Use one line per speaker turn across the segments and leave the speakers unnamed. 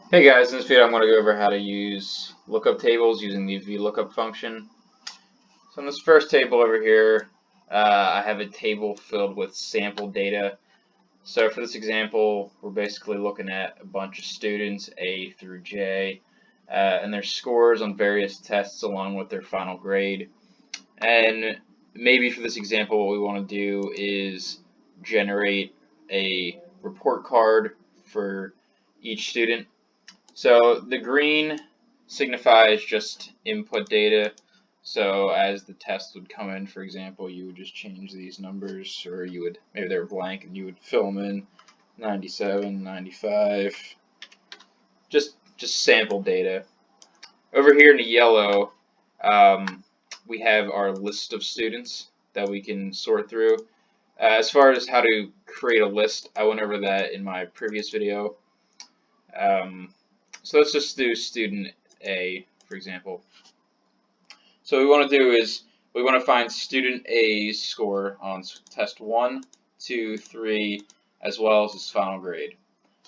Hey guys, in this video I'm going to go over how to use lookup tables using the VLOOKUP function. So in this first table over here, I have a table filled with sample data. So for this example, we're basically looking at a bunch of students, A through J, and their scores on various tests along with their final grade. And maybe for this example, what we want to do is generate a report card for each student. So the green signifies just input data. So as the test would come in, for example, you would just change these numbers, or you would, maybe they were blank and you would fill them in, 97, 95, just sample data. Over here in the yellow, we have our list of students that we can sort through. As far as how to create a list, I went over that in my previous video. So let's just do student A, for example. So what we want to do is we want to find student A's score on test 1, 2, 3, as well as his final grade.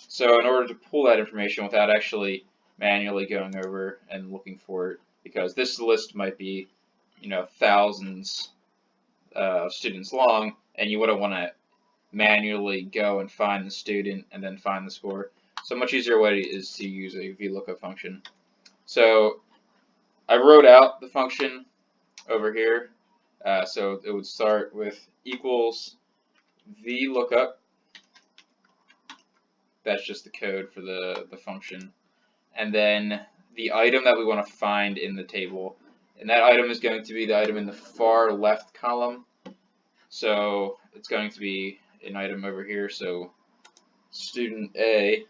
So in order to pull that information without actually manually going over and looking for it, because this list might be, thousands of students long, and you wouldn't want to manually go and find the student and then find the score. So a much easier way is to use a VLOOKUP function. So I wrote out the function over here. So it would start with equals VLOOKUP. That's just the code for the function. And then the item that we want to find in the table. And that item is going to be the item in the far left column. So it's going to be an item over here. So student A,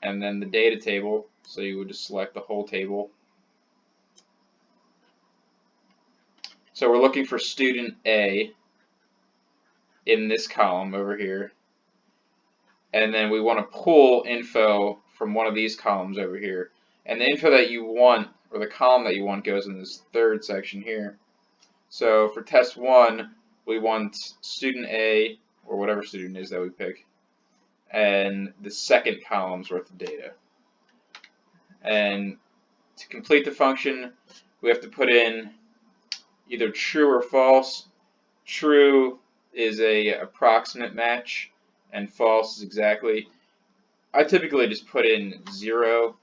and then the data table. So you would just select the whole table. So we're looking for student A in this column over here. And then we want to pull info from one of these columns over here. And the info that you want, or the column that you want, goes in this third section here. So for test 1, we want student A, or whatever student is that we pick, and the second column's worth of data. And to complete the function, we have to put in either true or false. True is a approximate match, and false is exactly. I typically just put in 0,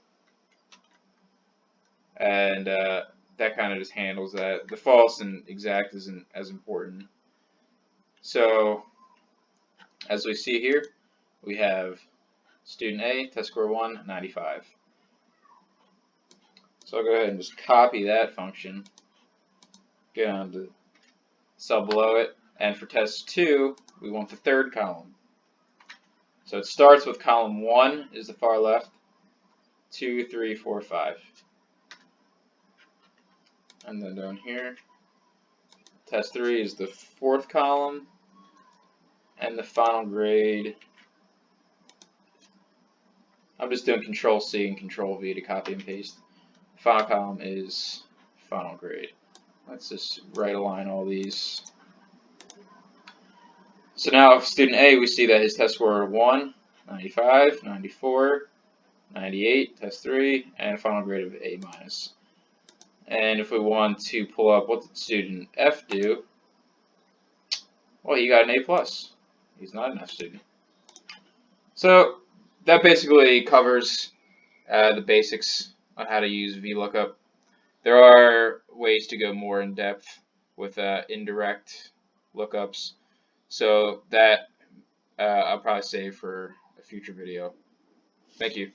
and that kind of just handles that. The false and exact isn't as important. So as we see here, we have student A, test score 1, 95. So I'll go ahead and just copy that function, go down to cell below it, and for test 2, we want the third column. So it starts with column 1 is the far left, 2, 3, 4, 5. And then down here, test 3 is the fourth column, and the final grade, I'm just doing Control C and Control V to copy and paste. Final column is final grade. Let's just right align all these. So now student A, we see that his test score 1, 95, 94, 98, test 3, and a final grade of A-. And if we want to pull up what did student F do, well, he got an A+. He's not an F student. So that basically covers the basics on how to use VLOOKUP. There are ways to go more in depth with indirect lookups. So that I'll probably save for a future video. Thank you.